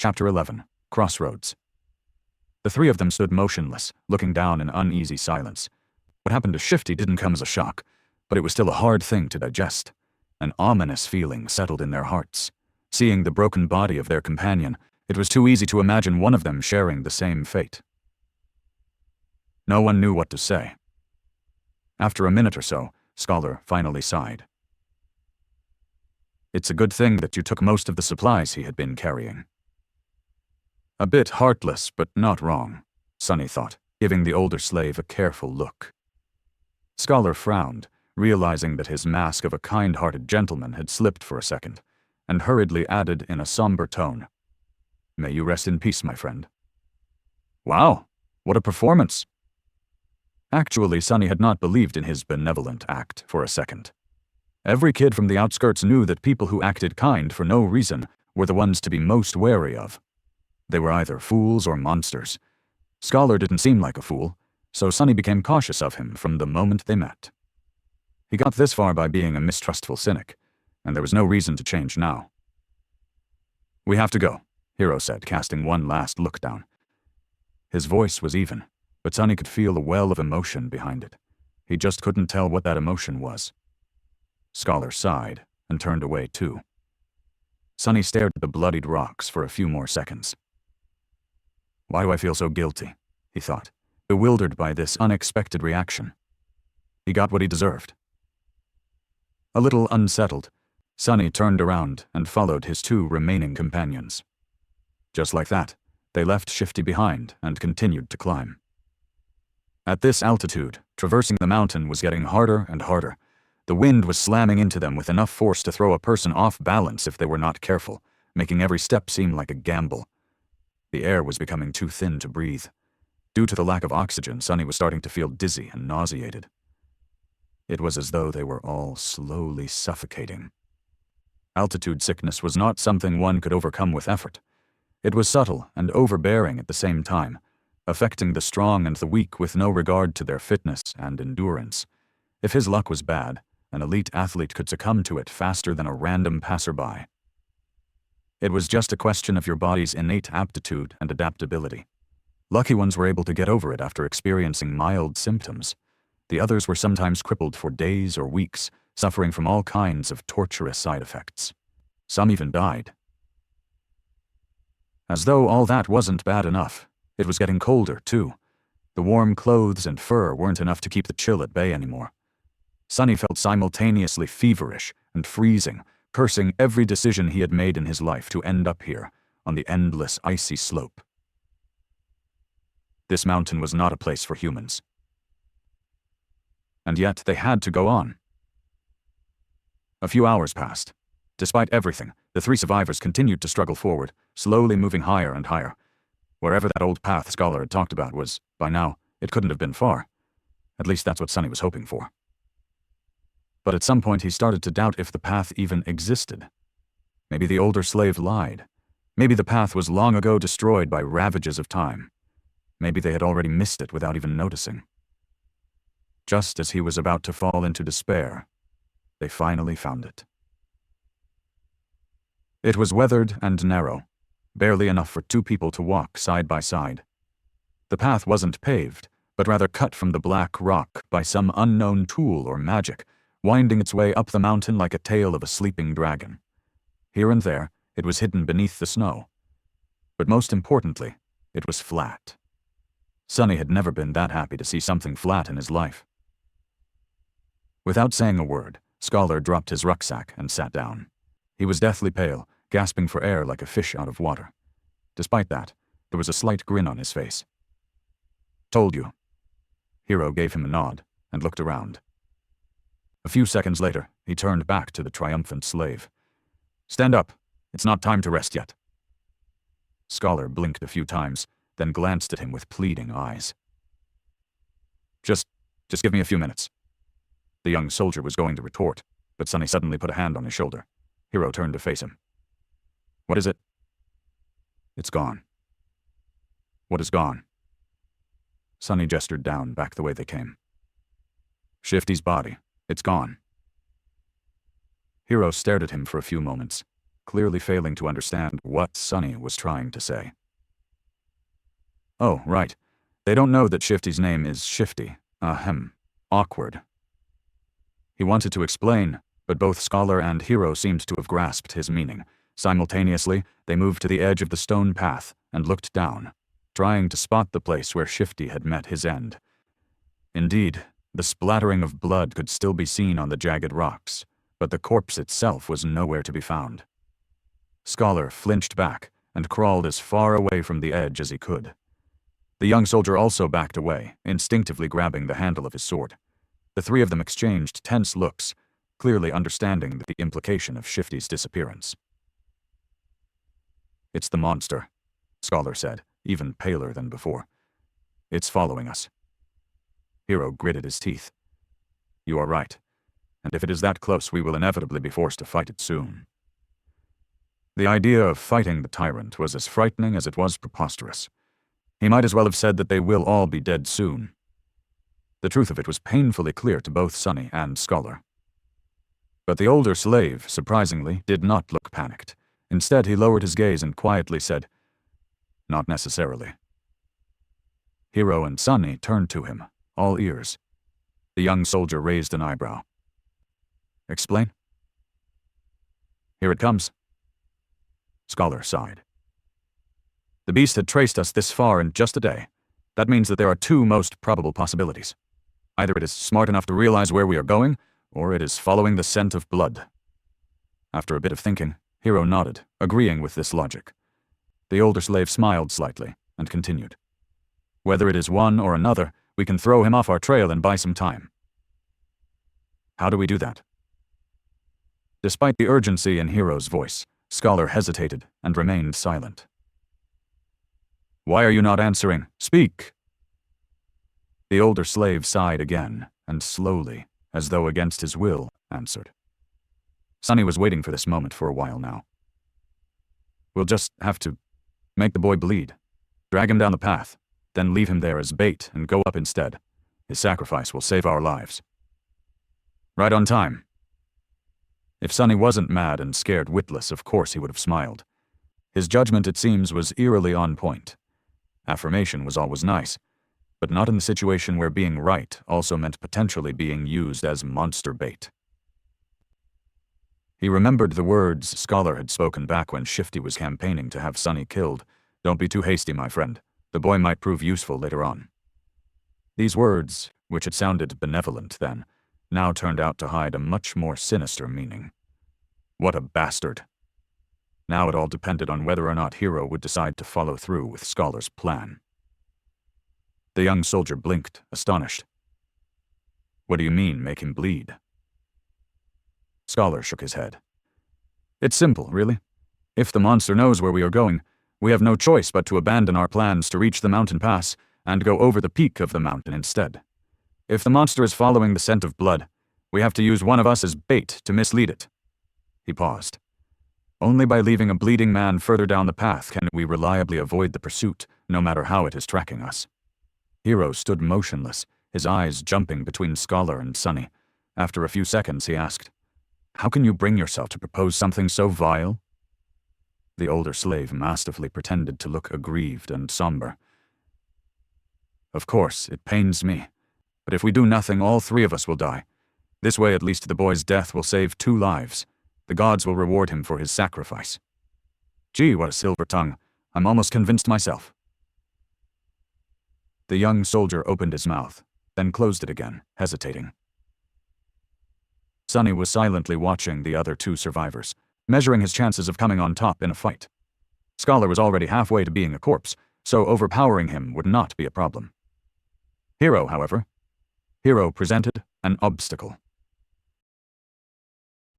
Chapter 11. Crossroads. The three of them stood motionless, looking down in uneasy silence. What happened to Shifty didn't come as a shock, but it was still a hard thing to digest. An ominous feeling settled in their hearts. Seeing the broken body of their companion, it was too easy to imagine one of them sharing the same fate. No one knew what to say. After a minute or so, Scholar finally sighed. It's a good thing that you took most of the supplies he had been carrying. A bit heartless, but not wrong, Sonny thought, giving the older slave a careful look. Scholar frowned, realizing that his mask of a kind-hearted gentleman had slipped for a second, and hurriedly added in a somber tone, "May you rest in peace, my friend." Wow, what a performance! Actually, Sonny had not believed in his benevolent act for a second. Every kid from the outskirts knew that people who acted kind for no reason were the ones to be most wary of. They were either fools or monsters. Scholar didn't seem like a fool, so Sonny became cautious of him from the moment they met. He got this far by being a mistrustful cynic, and there was no reason to change now. "We have to go," Hero said, casting one last look down. His voice was even, but Sonny could feel a well of emotion behind it. He just couldn't tell what that emotion was. Scholar sighed and turned away too. Sonny stared at the bloodied rocks for a few more seconds. Why do I feel so guilty? He thought, bewildered by this unexpected reaction. He got what he deserved. A little unsettled, Sonny turned around and followed his two remaining companions. Just like that, they left Shifty behind and continued to climb. At this altitude, traversing the mountain was getting harder and harder. The wind was slamming into them with enough force to throw a person off balance if they were not careful, making every step seem like a gamble. The air was becoming too thin to breathe. Due to the lack of oxygen, Sonny was starting to feel dizzy and nauseated. It was as though they were all slowly suffocating. Altitude sickness was not something one could overcome with effort. It was subtle and overbearing at the same time, affecting the strong and the weak with no regard to their fitness and endurance. If his luck was bad, an elite athlete could succumb to it faster than a random passerby. It was just a question of your body's innate aptitude and adaptability. Lucky ones were able to get over it after experiencing mild symptoms. The others were sometimes crippled for days or weeks, suffering from all kinds of torturous side effects. Some even died. As though all that wasn't bad enough, it was getting colder, too. The warm clothes and fur weren't enough to keep the chill at bay anymore. Sonny felt simultaneously feverish and freezing, cursing every decision he had made in his life to end up here, on the endless icy slope. This mountain was not a place for humans. And yet they had to go on. A few hours passed. Despite everything, the three survivors continued to struggle forward, slowly moving higher and higher. Wherever that old path Scholar had talked about was, by now, it couldn't have been far. At least that's what Sonny was hoping for. But at some point he started to doubt if the path even existed. Maybe the older slave lied. Maybe the path was long ago destroyed by ravages of time. Maybe they had already missed it without even noticing. Just as he was about to fall into despair, they finally found it. It was weathered and narrow, barely enough for two people to walk side by side. The path wasn't paved, but rather cut from the black rock by some unknown tool or magic, winding its way up the mountain like a tail of a sleeping dragon. Here and there, it was hidden beneath the snow. But most importantly, it was flat. Sonny had never been that happy to see something flat in his life. Without saying a word, Scholar dropped his rucksack and sat down. He was deathly pale, gasping for air like a fish out of water. Despite that, there was a slight grin on his face. "Told you." Hero gave him a nod and looked around. A few seconds later, he turned back to the triumphant slave. "Stand up. It's not time to rest yet." Scholar blinked a few times, then glanced at him with pleading eyes. Just give me a few minutes." The young soldier was going to retort, but Sonny suddenly put a hand on his shoulder. Hero turned to face him. "What is it?" "It's gone." "What is gone?" Sonny gestured down, back the way they came. "Shifty's body. It's gone." Hero stared at him for a few moments, clearly failing to understand what Sonny was trying to say. Oh, right. They don't know that Shifty's name is Shifty. Awkward. He wanted to explain, but both Scholar and Hero seemed to have grasped his meaning. Simultaneously, they moved to the edge of the stone path and looked down, trying to spot the place where Shifty had met his end. Indeed, the splattering of blood could still be seen on the jagged rocks, but the corpse itself was nowhere to be found. Scholar flinched back and crawled as far away from the edge as he could. The young soldier also backed away, instinctively grabbing the handle of his sword. The three of them exchanged tense looks, clearly understanding the implication of Shifty's disappearance. "It's the monster," Scholar said, even paler than before. "It's following us." Hero gritted his teeth. "You are right, and if it is that close, we will inevitably be forced to fight it soon." The idea of fighting the tyrant was as frightening as it was preposterous. He might as well have said that they will all be dead soon. The truth of it was painfully clear to both Sonny and Scholar. But the older slave, surprisingly, did not look panicked. Instead, he lowered his gaze and quietly said, "Not necessarily." Hero and Sonny turned to him, all ears. The young soldier raised an eyebrow. "Explain?" "Here it comes." Scholar sighed. "The beast had traced us this far in just a day. That means that there are two most probable possibilities. Either it is smart enough to realize where we are going, or it is following the scent of blood." After a bit of thinking, Hero nodded, agreeing with this logic. The older slave smiled slightly and continued. "Whether it is one or another, we can throw him off our trail and buy some time." "How do we do that?" Despite the urgency in Hero's voice, Scholar hesitated and remained silent. "Why are you not answering? Speak!" The older slave sighed again, and slowly, as though against his will, answered. Sonny was waiting for this moment for a while now. "We'll just have to make the boy bleed, drag him down the path, then leave him there as bait and go up instead. His sacrifice will save our lives." "Right on time." If Sonny wasn't mad and scared witless, of course he would have smiled. His judgment, it seems, was eerily on point. Affirmation was always nice, but not in the situation where being right also meant potentially being used as monster bait. He remembered the words Scholar had spoken back when Shifty was campaigning to have Sonny killed. "Don't be too hasty, my friend. The boy might prove useful later on." These words, which had sounded benevolent then, now turned out to hide a much more sinister meaning. What a bastard. Now it all depended on whether or not Hero would decide to follow through with Scholar's plan. The young soldier blinked, astonished. "What do you mean, make him bleed?" Scholar shook his head. "It's simple, really. If the monster knows where we are going, we have no choice but to abandon our plans to reach the mountain pass and go over the peak of the mountain instead. If the monster is following the scent of blood, we have to use one of us as bait to mislead it." He paused. "Only by leaving a bleeding man further down the path can we reliably avoid the pursuit, no matter how it is tracking us." Hero stood motionless, his eyes jumping between Scholar and Sonny. After a few seconds, he asked, "How can you bring yourself to propose something so vile?" The older slave masterfully pretended to look aggrieved and somber. "Of course, it pains me, but if we do nothing, all three of us will die. This way, at least the boy's death will save 2 lives. The gods will reward him for his sacrifice." "Gee, what a silver tongue. I'm almost convinced myself." The young soldier opened his mouth, then closed it again, hesitating. Sonny was silently watching the other 2 survivors, measuring his chances of coming on top in a fight. Scholar was already halfway to being a corpse, so overpowering him would not be a problem. Hero, however, Hero presented an obstacle.